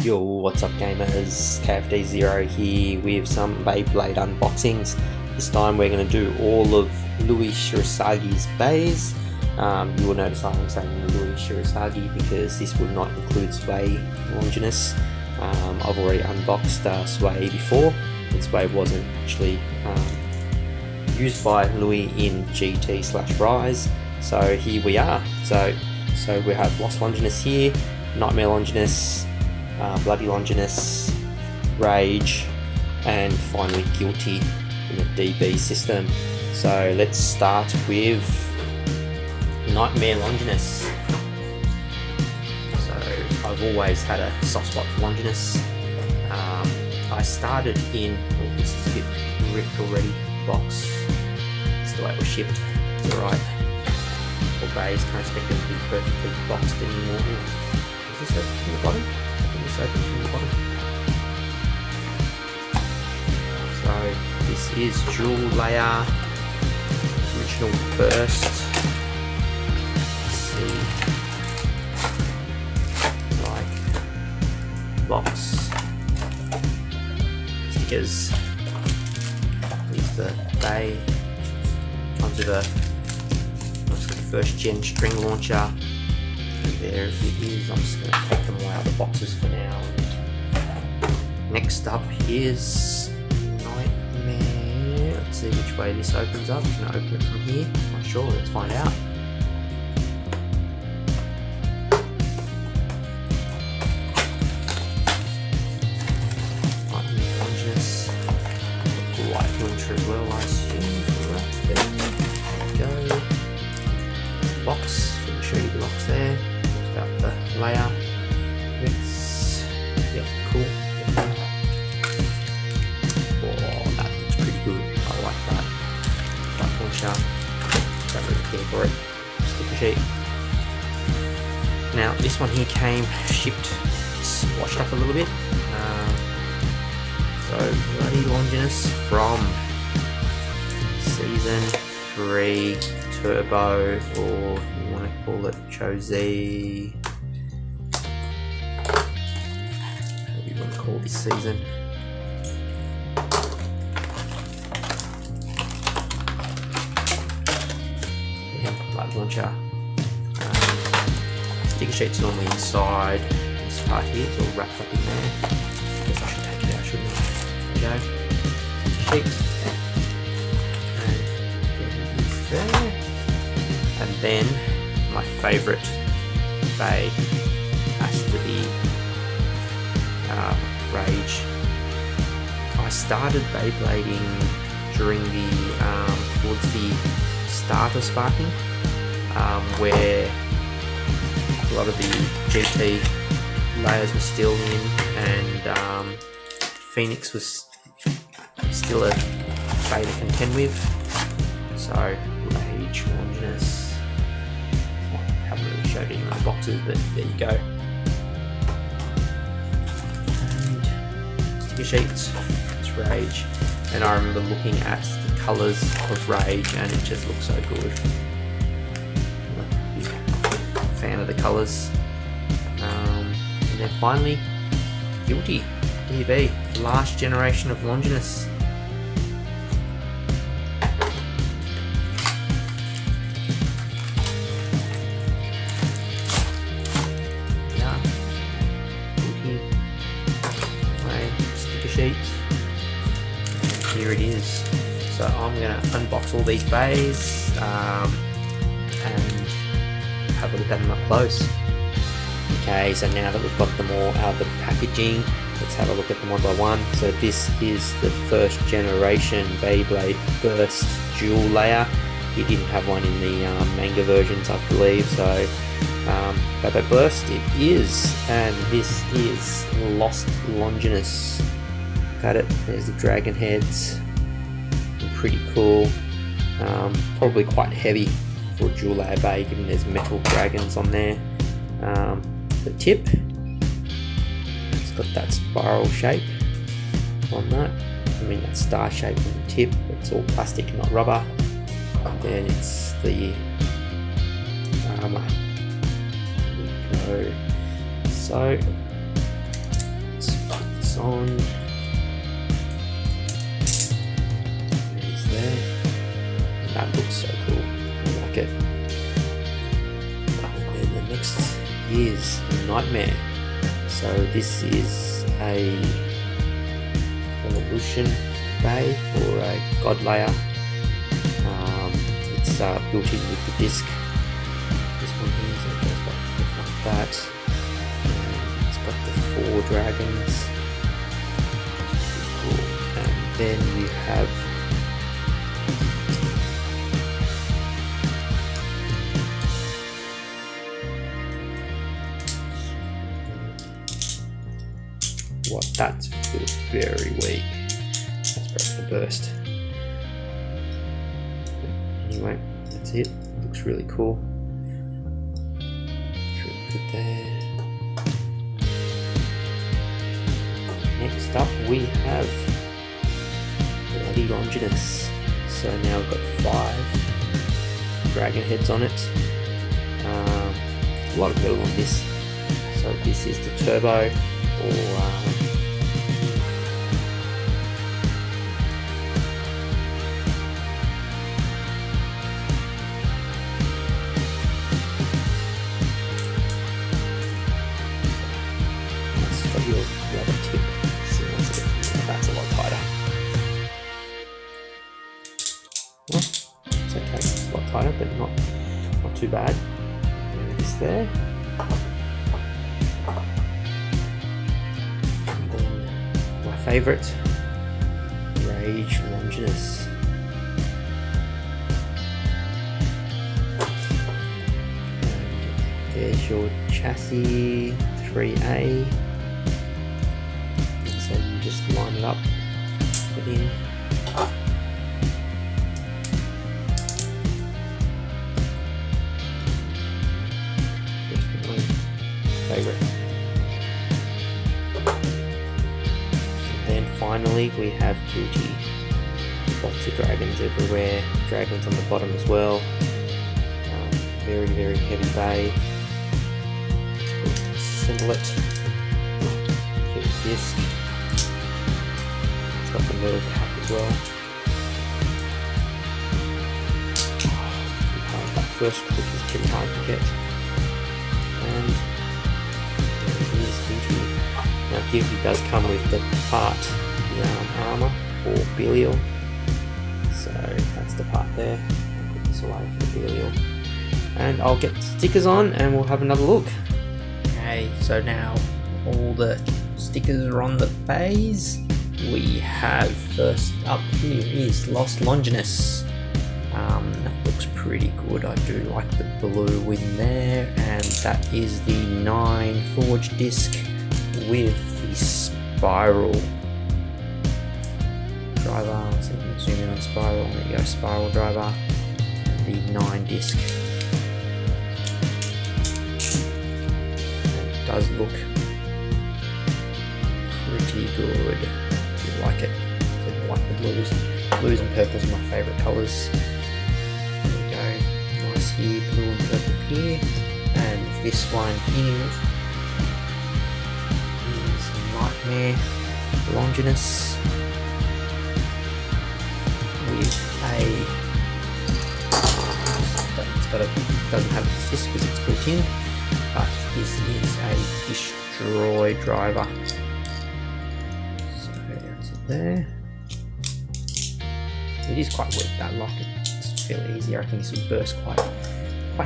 Yo, what's up gamers? KFD0 here with some Beyblade unboxings. This time we're going to do all of Louis Shirosagi's Beys. You will notice I'm saying Louis Shirosagi because this will not include Sway Longinus. I've already unboxed Sway before, and Sway wasn't actually used by Louis in GT/Rise. So here we are. So we have Lost Longinus here, Nightmare Longinus, Bloody Longinus, Rage, and finally Guilty in the DB system. So let's start with Nightmare Longinus. So I've always had a soft spot for Longinus. I started in, this is a bit ripped already, box. That's the way it was shipped. It's alright. For Beys, can't expect them to be perfectly boxed anymore. Is this open from the bottom? I think it's open from the bottom. So this is dual layer, original burst. Let's see, like box stickers. Here's the Bey. Comes with a first gen string launcher, and there it is. I'm just going to take them all out of the boxes for now. Next up is Nightmare. Let's see which way this opens up. I'm going to open it from here. Not sure, let's find out. Nightmare Longinus. Light launcher as well, I assume. Right, there we go. Box, so I'll show you the box there. It's got the layer. It's, yep, cool. Oh, that looks pretty good. I like that. That launcher. Don't really care for it. Sticker sheet. Now, this one here came shipped, washed up a little bit. So, Bloody Longinus from Season 3 Turbo, or you want to call it Chozy, whatever you want to call this season. Yeah, light launcher. Sticker sheet's normally inside this part here, it's all wrapped up in there. I guess I should take it out, shouldn't I? There we go. Sheet. There. And then my favourite Bey has to be Rage. I started Beyblading during the towards the start of Sparking, where a lot of the GT layers were still in, and Phoenix was still a Bey to contend with. So Rage Longinus. I haven't really showed any of the boxes, but there you go. And sticker sheets. It's Rage, and I remember looking at the colours of Rage, and it just looks so good. I'm a big fan of the colours. And then finally, Guilty DB, the last generation of Longinus. Sheet. Here it is. So I'm going to unbox all these Beys and have a look at them up close. Okay, so now that we've got them all out of the packaging, let's have a look at them one by one. So this is the first generation Beyblade Burst dual layer. He didn't have one in the manga versions, I believe, so Beyblade Burst it is, and this is Lost Longinus. At it, there's the dragon heads, pretty cool. Probably quite heavy for a dual layer Bey, given there's metal dragons on there. The tip, it's got that spiral shape on that. I mean that star shape on the tip. It's all plastic, not rubber. And then it's the armor. There we go. So let's put this on. There it is there. And that looks so cool. I like it. And the next is Nightmare. So this is a evolution bay or a god layer. It's built in with the disc. This one here, so it goes back like that. It's got the 4 dragons. Cool. And then you have what? That's very weak. That's probably gonna burst. Anyway, that's it. Looks really cool. It's really good there. Next up we have bloody Longinus. So now we've got 5 dragon heads on it. A lot of metal on this. So this is the turbo or your rubber tip. So that's a lot tighter. Well, it's okay, it's a lot tighter, but not too bad. There it is there. And then my favourite, Rage Longinus. And there's your chassis 3A. So you just line it up, put in. Definitely favourite. And then finally we have Gucci. Lots of dragons everywhere, dragons on the bottom as well. Very, very heavy bay. Assemble it. Heavy disc. Got the metal cap as well. That first clip is pretty hard to get. And it is Gucci. Now Gucci does come with the part, the armour for Belial. So that's the part there. I'll put this away for the Belial. And I'll get the stickers on and we'll have another look. Okay, so now all the stickers are on the Beys. We have first up here is Lost Longinus. That looks pretty good. I do like the blue in there, and that is the 9 forged disc with the spiral driver. So you can zoom in on spiral. There you go, spiral driver. The 9 disc. And it does look pretty good. Like it. I like the blues. Blues and purples are my favourite colours. There we go. Nice here, blue and purple here. And this one here is Nightmare Longinus with doesn't have this because it's built in, but this is a destroy driver. There. It is quite weak, that lock. It's fairly easy. I reckon this will burst quite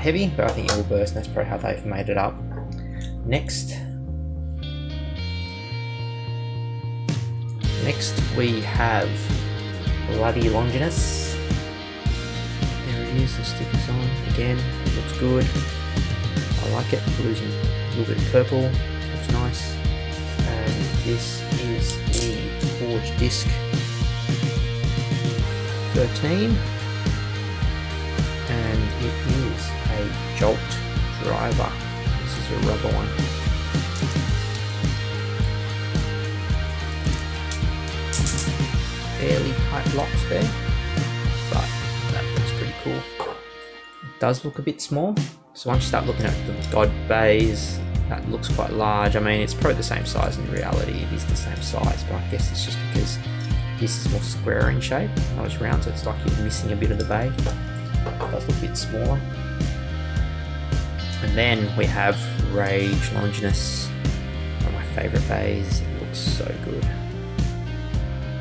heavy, but I think it will burst. That's probably how they've made it up. Next we have bloody Longinus. There it is. The sticker's on again. It looks good. I like it. Blues and a little bit of purple. Looks nice. And this is the forged disc 13, and it is a jolt driver. This is a rubber one. Fairly tight locks there, but that looks pretty cool. It does look a bit small, so once you start looking at the god Beys, that looks quite large. I mean, it's probably the same size in reality. It is the same size, but I guess it's just because this is more square in shape. I was round, so it's like you're missing a bit of the bay. It does look a bit smaller. And then we have Rage Longinus, one of my favourite bays. It looks so good.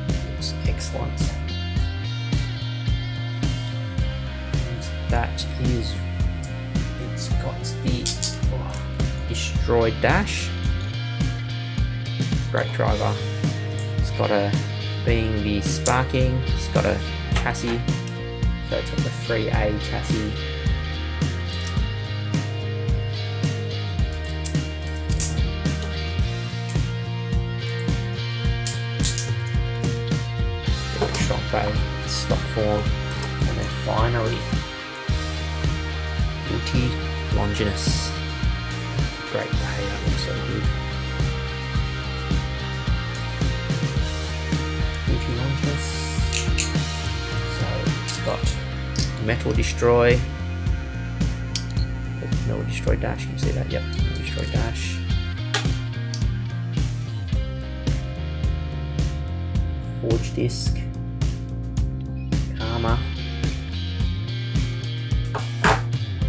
It looks excellent. And that is, it's got the Destroy Dash. Great driver. It's got a, being the sparking, it's got a chassis, so it's got the 3A chassis. Shock bay, stock form, and then finally, Guilty Longinus. Great bay, that looks so good. So it's got Metal Destroy, Metal Destroy Dash, you can see that, yep, Metal Destroy Dash. Forge Disc, Karma.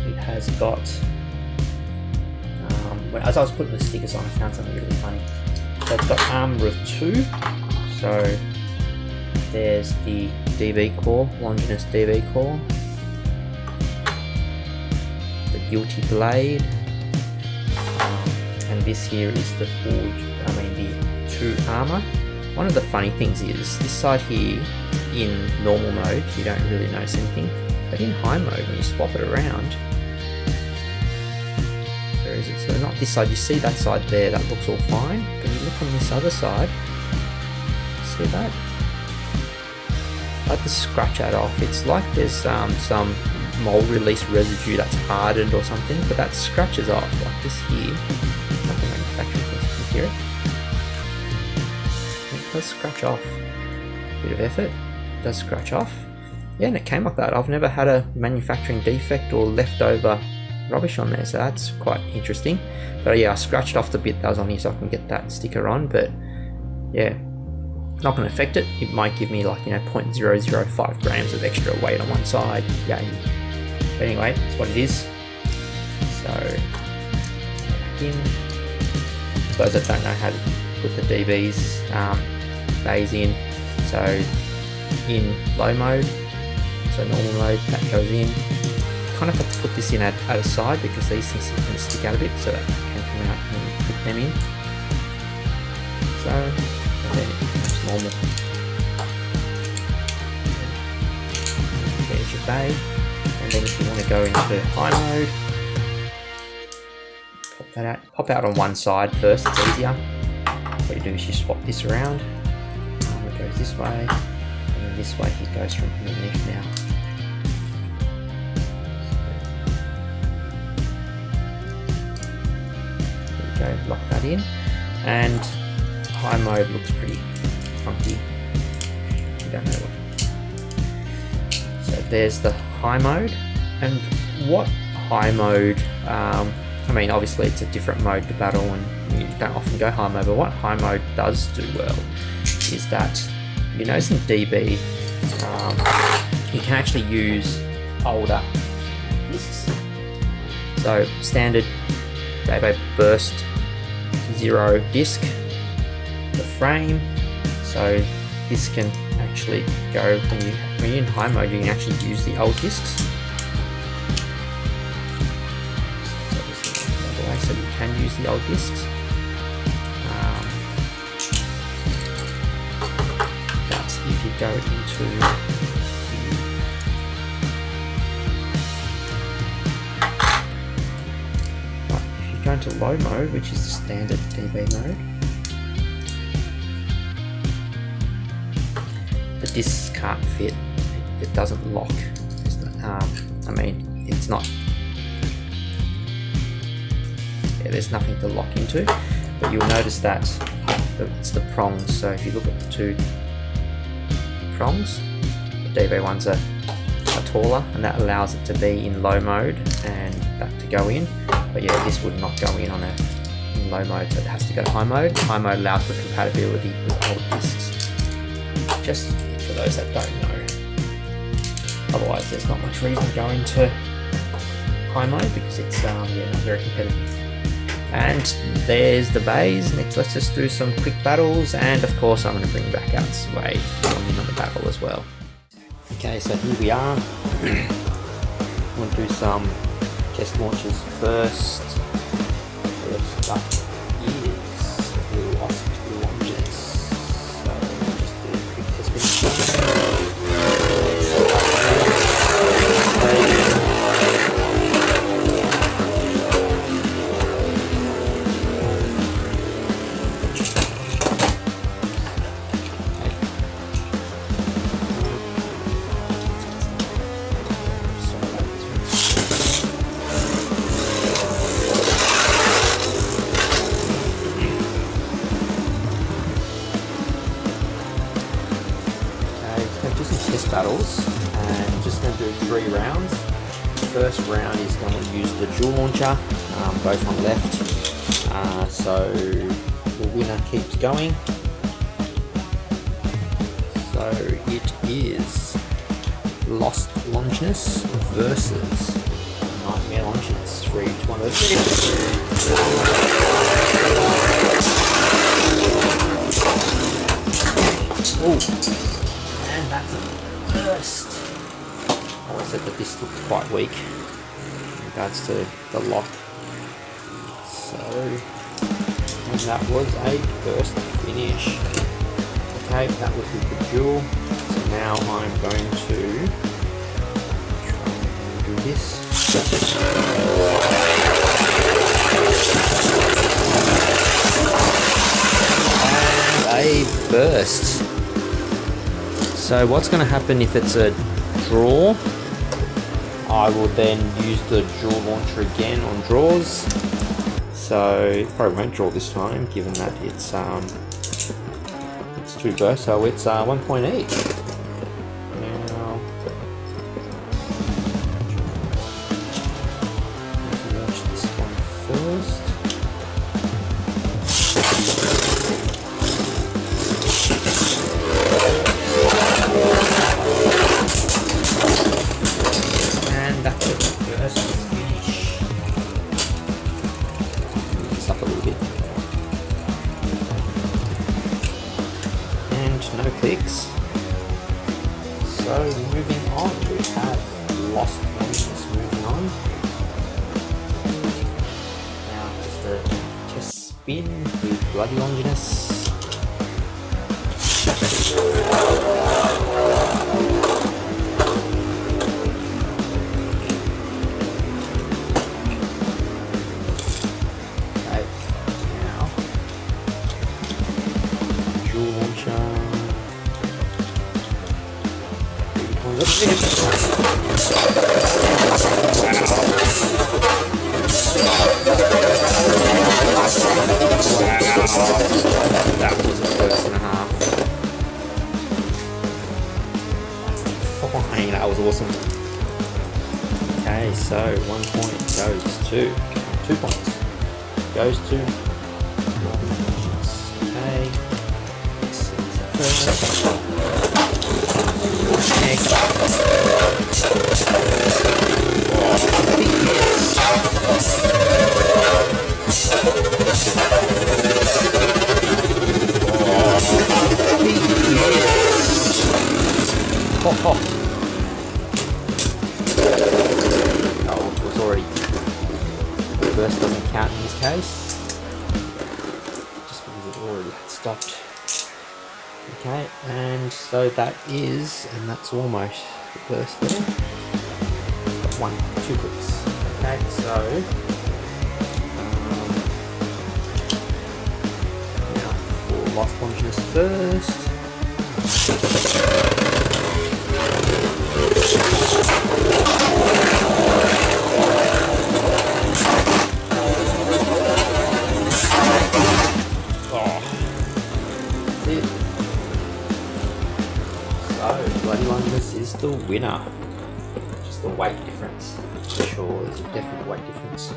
It has got, as I was putting the stickers on, I found something really funny. So it's got Armor of 2, so there's the DB core, Longinus DB core, the Guilty Blade, and this here is the the 2 armor. One of the funny things is, this side here, in normal mode, you don't really notice anything, but in high mode, when you swap it around, where is it? So not this side, you see that side there, that looks all fine, but you look on this other side, see that? I had to scratch that off. It's like there's some mold release residue that's hardened or something, but that scratches off like this here. Like the manufacturing process, you hear it? It does scratch off. Bit of effort, it does scratch off. Yeah, and it came like that. I've never had a manufacturing defect or leftover rubbish on there, so that's quite interesting. But yeah, I scratched off the bit that was on here so I can get that sticker on, but yeah. Not going to affect it. It might give me like, 0.005 grams of extra weight on one side. Yeah. But anyway, that's what it is. So, in. For those that don't know how to put the DBs, bays in. So, in low mode, so normal mode, that goes in. Kind of have to put this in at a side because these things are going to stick out a bit, so that can come out and put them in. So, and then it's normal. There's your bay, and then if you want to go into high mode, pop that out. Pop out on one side first, it's easier. What you do is you swap this around. It goes this way, and then this way it goes from underneath now. So, there we go, lock that in, and high mode looks pretty funky. You don't know what. So there's the high mode, and what high mode, I mean obviously it's a different mode to battle and you don't often go high mode, but what high mode does do well is that you notice in DB you can actually use older discs. So standard Beyblade Burst 0 disc, the frame, so this can actually go when you're in high mode, you can actually use the old discs. So you can use the old discs. But if you go into if you go into low mode, which is the standard DB mode, the discs can't fit. It doesn't lock. I mean, it's not. Yeah, there's nothing to lock into. But you'll notice that it's the prongs. So if you look at the two prongs, the DB ones are taller, and that allows it to be in low mode and that to go in. But yeah, this would not go in on a in low mode, so it has to go to high mode. High mode allows for compatibility with old discs. Just for those that don't know. Otherwise, there's not much reason to go into high mode because it's not very competitive. And there's the Beys. Next, let's just do some quick battles, and of course, I'm going to bring back out Sway on the battle as well. Okay, so here we are. I'm going to do some test launches first. First up is Lost Longinus. So I'll just do a quick test battles, and I'm just going to do 3 rounds. The first round is going to use the dual launcher, both on left, so the winner keeps going. So it is Lost Longinus versus Nightmare Longinus. 3, 2, 1, oh, and that's a first. I always said that this looked quite weak in regards to the lock. So, and that was a first finish. Okay, that was with the duel. So now I'm going to try and do this. And a burst. So what's going to happen if it's a draw? I will then use the dual launcher again on draws. So it probably won't draw this time, given that it's 2 bursts, so it's 1.8. Now let's launch this one first. And that's it, first finish. Move this up a little bit. And no clicks. So moving on, we have Lost Longinus moving on. Now just a test spin with Bloody Longinus. That was a burst and a half. Fine, that was awesome. Okay, so 1 point goes to 2 points. Goes to okay. Let's see first. Oh, it was already. The burst doesn't count in this case, just because it already had stopped. Okay, and so that is, and that's almost the burst there. Got 2 clicks. Okay, so now for Lost Longinus first. So Bloody Longinus is the winner. Just the weight difference. For sure, there's a definite weight difference.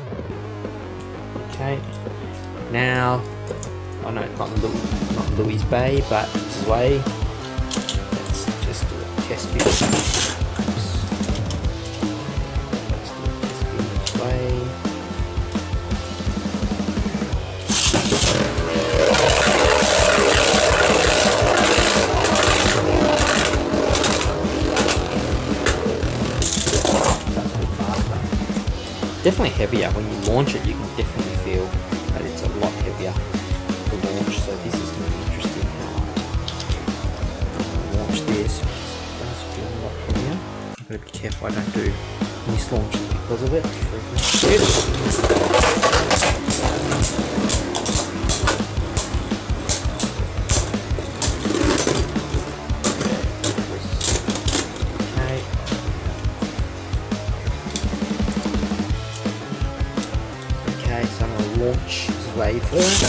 Okay. Now, I know it's not Louis Bay, but Sway. Let's just do a test build. Let's do a test build Sway. Definitely heavier. When you launch it, you can definitely feel that it's a lot heavier to launch. So this is going to be interesting how I launch this. It does feel a lot heavier. I've got to be careful I don't do miss launches because of it. Launch Sway first.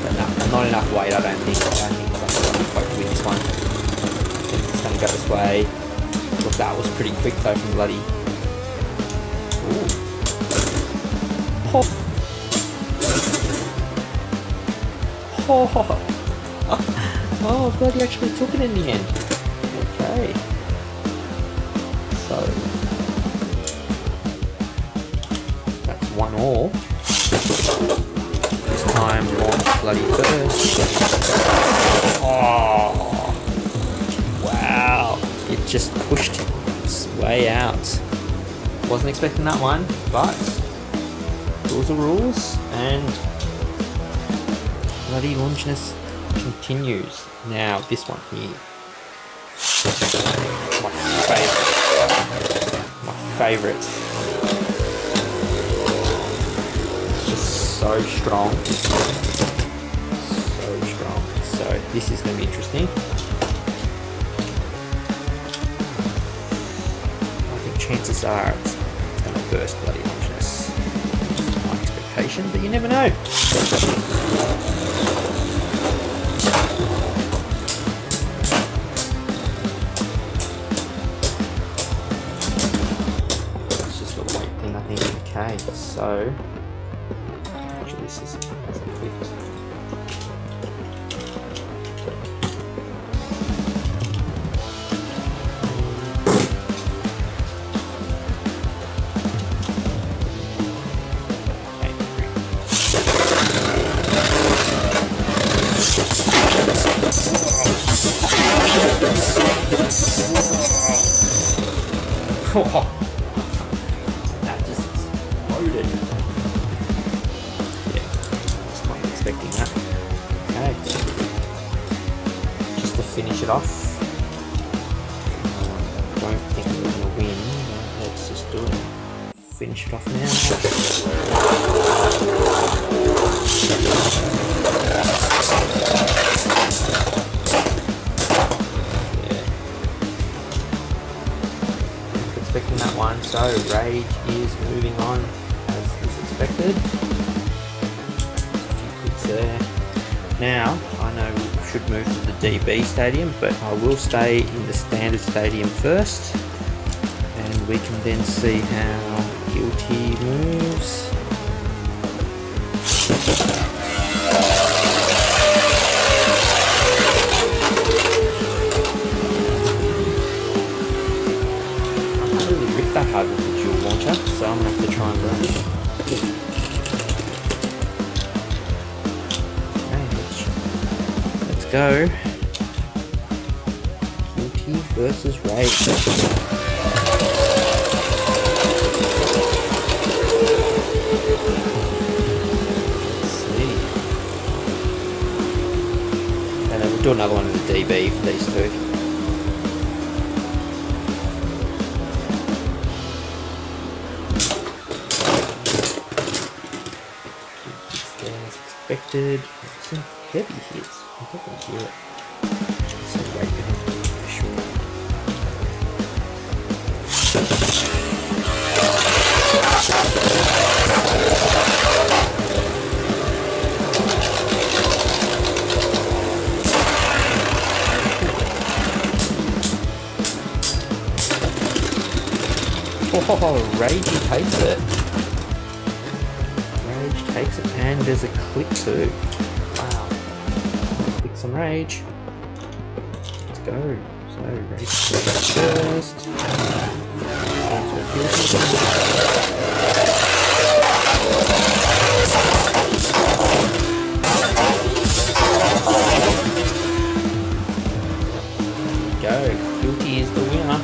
But no, not enough weight, I don't think. I don't think I'm quite with this one. It's going to go this way. Look, that was pretty quick though from bloody. Ooh. Oh, bloody actually took it in the end. Okay. So that's 1-all. This time launch bloody first. Oh wow! It just pushed its way out. Wasn't expecting that one, but rules are rules, and bloody Longinus continues. Now this one here. My favourite. It's just so strong. So strong. So this is going to be interesting. I think chances are it's going to burst bloody Longinus. It's my expectation, but you never know. Okay, so actually this hasn't clicked. Oh. That just exploded. Yeah, I was not expecting that. Okay. Just to finish it off. I don't think we're going to win. Let's just do it. Finish it off now. Expecting that one, so Rage is moving on as is expected. A few clicks there. Now, I know we should move to the DB stadium, but I will stay in the standard stadium first, and we can then see how Guilty moves. That hard with the dual launcher, so I'm going to have to try and burn it. Okay, let's go. Guilty versus Rage. Let's see. And then we'll do another one in the DB for these two. Expected. Some heavy hits. I definitely hear it. So right behind me for sure. Oh. Oh, Rage takes it. Rage takes it, and there's a click too. Wow. Clicks on Rage. Let's go. So, Rage first. Go. Guilty is the winner.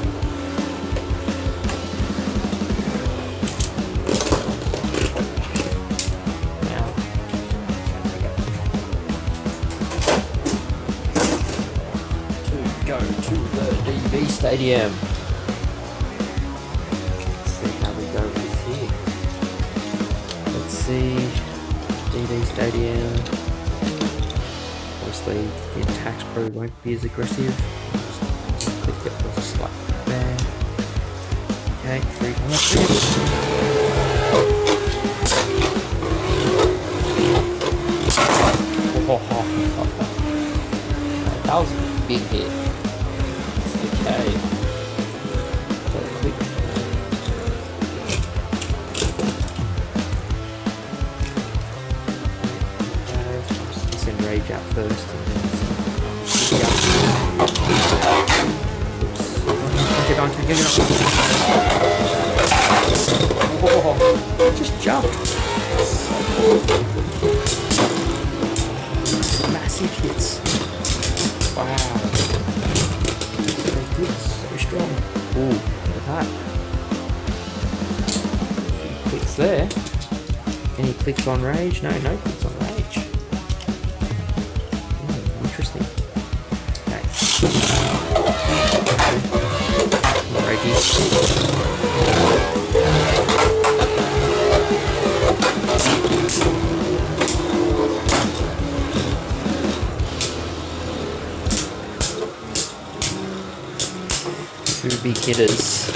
Go to the Beys Stadium. Let's see how we go with this here. Let's see. DD Stadium. Obviously, the attacks probably won't be as aggressive. Just click it with a slight there. Okay, 3 That was a big hit. Okay. So quick. Just send Rage out first. And then get on, get on. Oh, just jump. Massive hits. Wow. So good, so strong. Ooh, look at that. A few clicks there. Any clicks on Rage? No, no clicks on Rage. Interesting. Okay. Ragey. Two big hitters.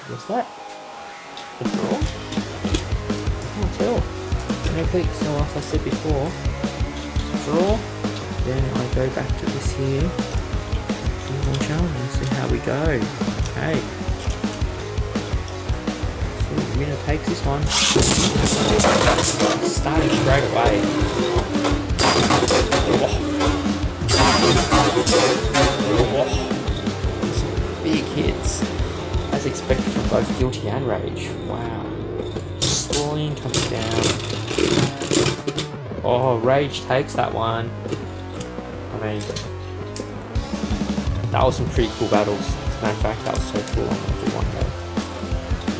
What's that? A draw? I can't tell. No clicks, so as I said before. Draw. Then I go back to this here. Launcher and see how we go. Okay. So the winner takes this one. Starting straight away. Oh. Big hits, as expected from both Guilty and Rage. Wow. Destroying, coming down. Oh, Rage takes that one. I mean, that was some pretty cool battles. As a matter of fact, that was so cool. I'm going to do one more.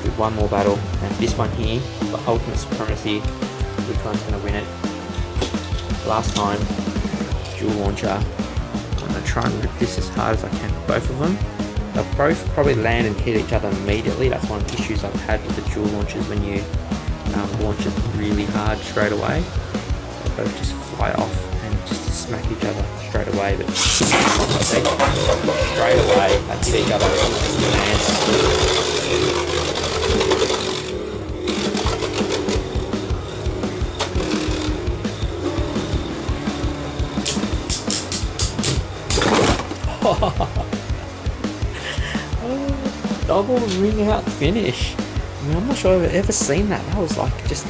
Do one more battle. And this one here, for Ultimate Supremacy, which one's going to win it? Last time, Dual Launcher. I'm going to try and rip this as hard as I can for both of them. They'll both probably land and hit each other immediately. That's one of the issues I've had with the dual launchers when you launch it really hard straight away. They both just fly off and just smack each other straight away. But they straight away and hit each other Double ring out finish. I mean, I'm not sure I've ever seen that. That was like just.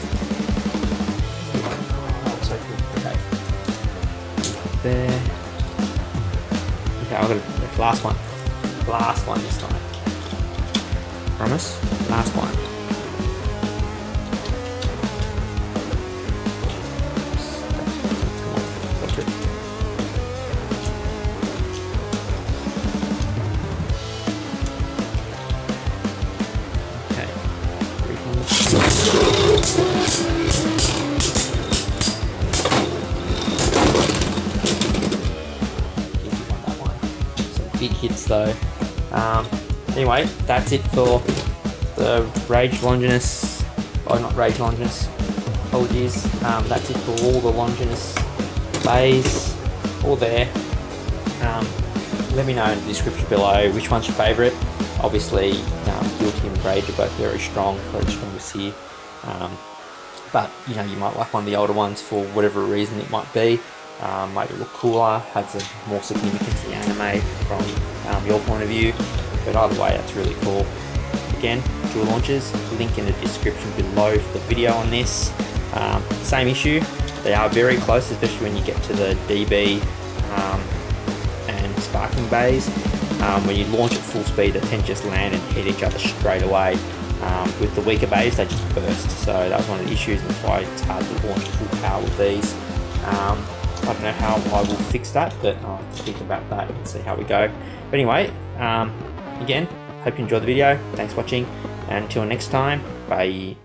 Oh, so cool. Okay. There. Okay, I've got the last one. Last one this time. Promise? Last one. Watch it. Big hits though. Anyway, that's it for the Rage Longinus. Oh, not Rage Longinus. Apologies. That's it for all the Longinus Beys. All there. Let me know in the description below which one's your favourite. Obviously, Guilty and Rage are both very strong this year. But you know, you might like one of the older ones for whatever reason it might be. Might look cooler, has a more significance to the anime from your point of view. But either way, that's really cool. again, dual launchers, link in the description below for the video on this. Same issue, they are very close, especially when you get to the DB and sparking bays. When you launch at full speed, they tend to just land and hit each other straight away. With the weaker bays, they just burst. So that was one of the issues, and that's why it's hard to launch at full power with these. I don't know how I will fix that, but I'll have to think about that and see how we go. But anyway, again, hope you enjoyed the video. Thanks for watching, and until next time, bye.